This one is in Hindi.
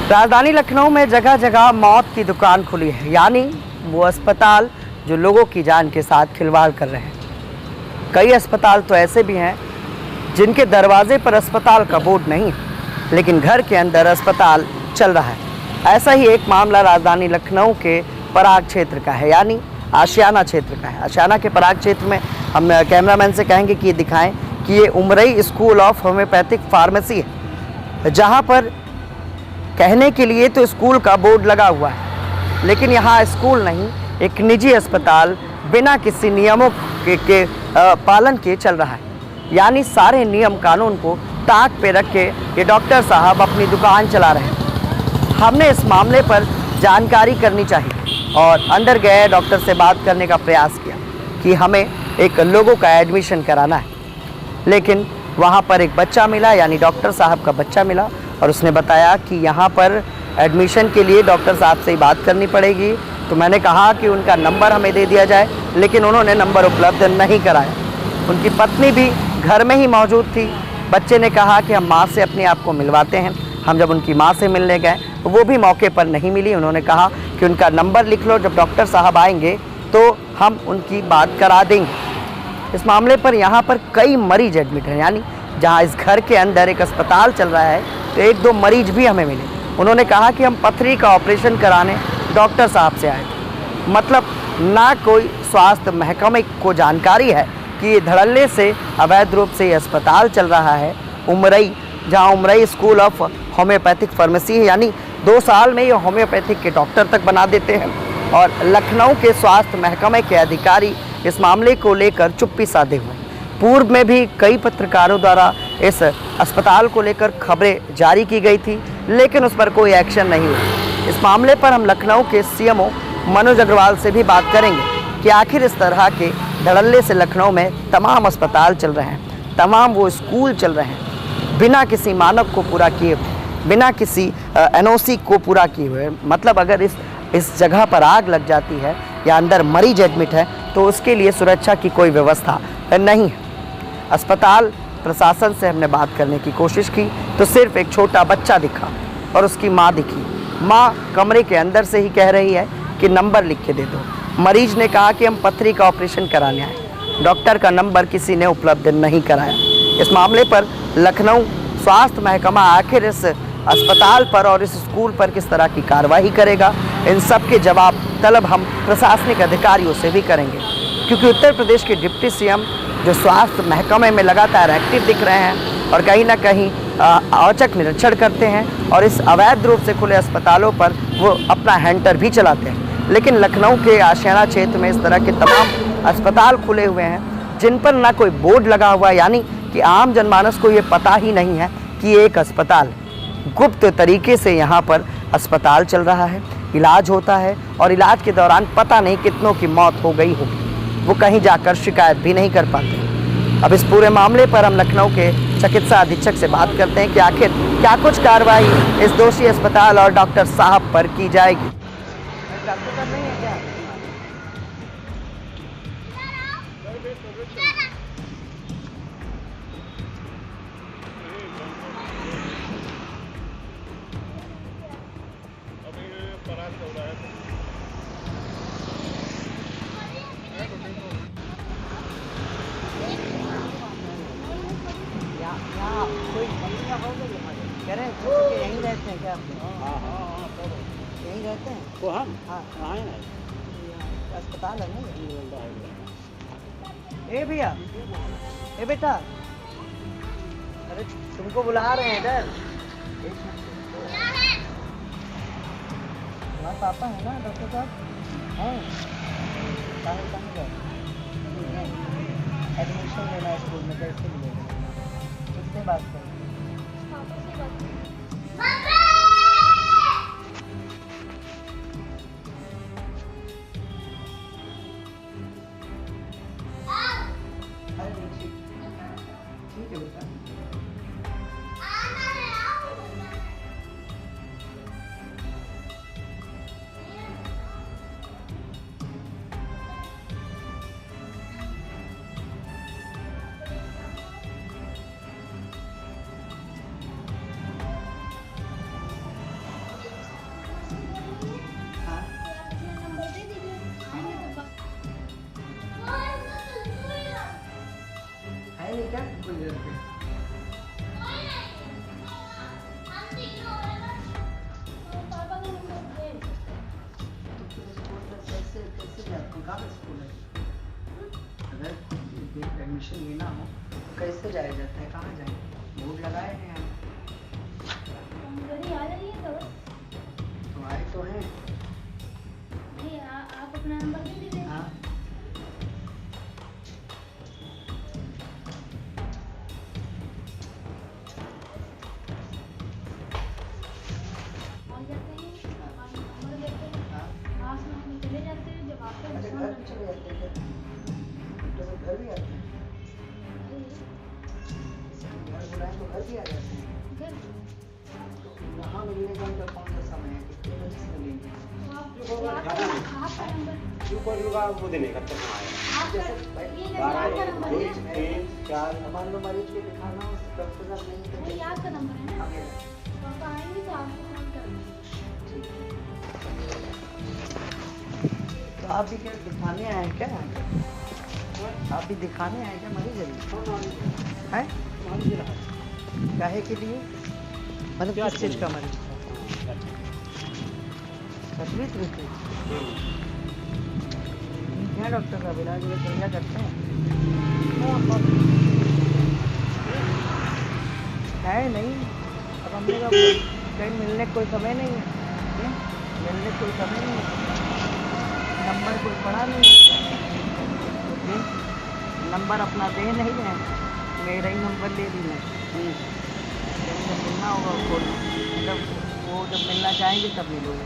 राजधानी लखनऊ में जगह जगह मौत की दुकान खुली है, यानी वो अस्पताल जो लोगों की जान के साथ खिलवाड़ कर रहे हैं। कई अस्पताल तो ऐसे भी हैं जिनके दरवाजे पर अस्पताल का बोर्ड नहीं है, लेकिन घर के अंदर अस्पताल चल रहा है। ऐसा ही एक मामला राजधानी लखनऊ के पराग क्षेत्र का है, यानी आशियाना क्षेत्र का है। आशियाना के पराग क्षेत्र में हम कैमरामैन से कहेंगे कि ये दिखाएं कि ये उमरई स्कूल ऑफ होम्योपैथिक फार्मेसी है, जहाँ पर कहने के लिए तो स्कूल का बोर्ड लगा हुआ है, लेकिन यहाँ स्कूल नहीं, एक निजी अस्पताल बिना किसी नियमों के पालन के चल रहा है। यानी सारे नियम कानून को ताक पे रख के ये डॉक्टर साहब अपनी दुकान चला रहे हैं। हमने इस मामले पर जानकारी करनी चाहिए और अंदर गए डॉक्टर से बात करने का प्रयास किया कि हमें एक लोगों का एडमिशन कराना है, लेकिन वहाँ पर एक बच्चा मिला, यानी डॉक्टर साहब का बच्चा मिला, और उसने बताया कि यहाँ पर एडमिशन के लिए डॉक्टर साहब से ही बात करनी पड़ेगी। तो मैंने कहा कि उनका नंबर हमें दे दिया जाए, लेकिन उन्होंने नंबर उपलब्ध नहीं कराया। उनकी पत्नी भी घर में ही मौजूद थी। बच्चे ने कहा कि हम माँ से अपने आप को मिलवाते हैं। हम जब उनकी माँ से मिलने गए, वो भी मौके पर नहीं मिली। उन्होंने कहा कि उनका नंबर लिख लो, जब डॉक्टर साहब आएंगे तो हम उनकी बात करा देंगे। इस मामले पर यहाँ पर कई मरीज एडमिट हैं, यानी जहाँ इस घर के अंदर एक अस्पताल चल रहा है, तो एक दो मरीज भी हमें मिले। उन्होंने कहा कि हम पथरी का ऑपरेशन कराने डॉक्टर साहब से आए थे। मतलब ना कोई स्वास्थ्य महकमे को जानकारी है कि ये धड़ल्ले से अवैध रूप से ये अस्पताल चल रहा है। उमरई, जहाँ उमरई स्कूल ऑफ होम्योपैथिक फार्मेसी है, यानी 2 साल में ये होम्योपैथिक के डॉक्टर तक बना देते हैं। और लखनऊ के स्वास्थ्य महकमे के अधिकारी इस मामले को लेकर चुप्पी साधे हुए। पूर्व में भी कई पत्रकारों द्वारा इस अस्पताल को लेकर खबरें जारी की गई थी, लेकिन उस पर कोई एक्शन नहीं हुआ। इस मामले पर हम लखनऊ के सीएमओ मनोज अग्रवाल से भी बात करेंगे कि आखिर इस तरह के धड़ल्ले से लखनऊ में तमाम अस्पताल चल रहे हैं, तमाम वो स्कूल चल रहे हैं, बिना किसी मानक को पूरा किए, बिना किसी एनओसी को पूरा किए हुए। मतलब अगर इस जगह पर आग लग जाती है या अंदर मरीज एडमिट है, तो उसके लिए सुरक्षा की कोई व्यवस्था नहीं है। अस्पताल प्रशासन से हमने बात करने की कोशिश की तो सिर्फ एक छोटा बच्चा दिखा और उसकी माँ दिखी। माँ कमरे के अंदर से ही कह रही है कि नंबर लिख के दे दो। मरीज ने कहा कि हम पथरी का ऑपरेशन कराने आए। डॉक्टर का नंबर किसी ने उपलब्ध नहीं कराया। इस मामले पर लखनऊ स्वास्थ्य महकमा आखिर इस अस्पताल पर और इस स्कूल पर किस तरह की कार्रवाई करेगा, इन सब के जवाब तलब हम प्रशासनिक अधिकारियों से भी करेंगे, क्योंकि उत्तर प्रदेश के डिप्टी सीएम जो स्वास्थ्य महकमे में लगातार एक्टिव दिख रहे हैं और कहीं ना कहीं औचक निरीक्षण करते हैं और इस अवैध रूप से खुले अस्पतालों पर वो अपना हैंटर भी चलाते हैं। लेकिन लखनऊ के आशियाना क्षेत्र में इस तरह के तमाम अस्पताल खुले हुए हैं जिन पर ना कोई बोर्ड लगा हुआ, यानी कि आम जनमानस को ये पता ही नहीं है कि एक अस्पताल गुप्त तरीके से यहाँ पर अस्पताल चल रहा है, इलाज होता है और इलाज के दौरान पता नहीं कितनों की मौत हो गई होगी। वो कहीं जाकर शिकायत भी नहीं कर पाते। अब इस पूरे मामले पर हम लखनऊ के चिकित्सा अधीक्षक से बात करते हैं कि आखिर क्या कुछ कार्रवाई इस दोषी अस्पताल और डॉक्टर साहब पर की जाएगी। यहीं रहते हैं क्या? हाँ, यहीं रहते हैं तो हम। हाँ, अस्पताल है ना। ए भैया, ए बेटा, अरे तुमको बुला रहे हैं इधर। हमारे पापा है ना डॉक्टर साहब? हाँ, एडमिशन लेना है स्कूल में, कैसे मिलेगा? किससे बात करें? ठीक है बेटा। अगर एडमिशन लेना हो कैसे जाया जाता है, कहाँ जाए? बोर्ड लगाए हैं हम। आ जाइए तो आए तो हैं। नहीं आप अपना नंबर दे दीजिए। हाँ आ जाते हैं, आप नंबर देते हैं, हाँ। पास में चले जाते हैं। जब आपका अच्छा, घर भी चले जाते हैं क्या? तो घर भी आते हैं? घर बुलाएं तो घर भी आ जाते हैं। यहाँ मिलने का उनका कौन सा समय है, कितने बजे से मिलेंगे? आपका नंबर वो देने का तक आया ये आपका नंबर है। 3 4 मान लो मरीज के दिखाना हो डॉक्टर साहब नहीं तो वही आपका नंबर है ना। आगे तो आप आएंगे तो आपको फोन करेंगे। ठीक है। तो आप भी क्या दिखाने आए हैं क्या? आप भी दिखाने आए क्या मरीज अभी? हैं? काहे के लिए? मतलब किस चीज़ का मरीज? तकलीफ रहती क्या डॉक्टर साहब? इलाज में बढ़िया करते हैं? है नहीं, अब हमने का कहीं मिलने कोई समय नहीं है। मिलने कोई समय नहीं है, नंबर कोई पड़ा नहीं है। नंबर अपना दे नहीं है, मेरा ही नंबर ले ली मैं। जब मिलना होगा वो जब मिलना चाहेंगे तब मिलोगे।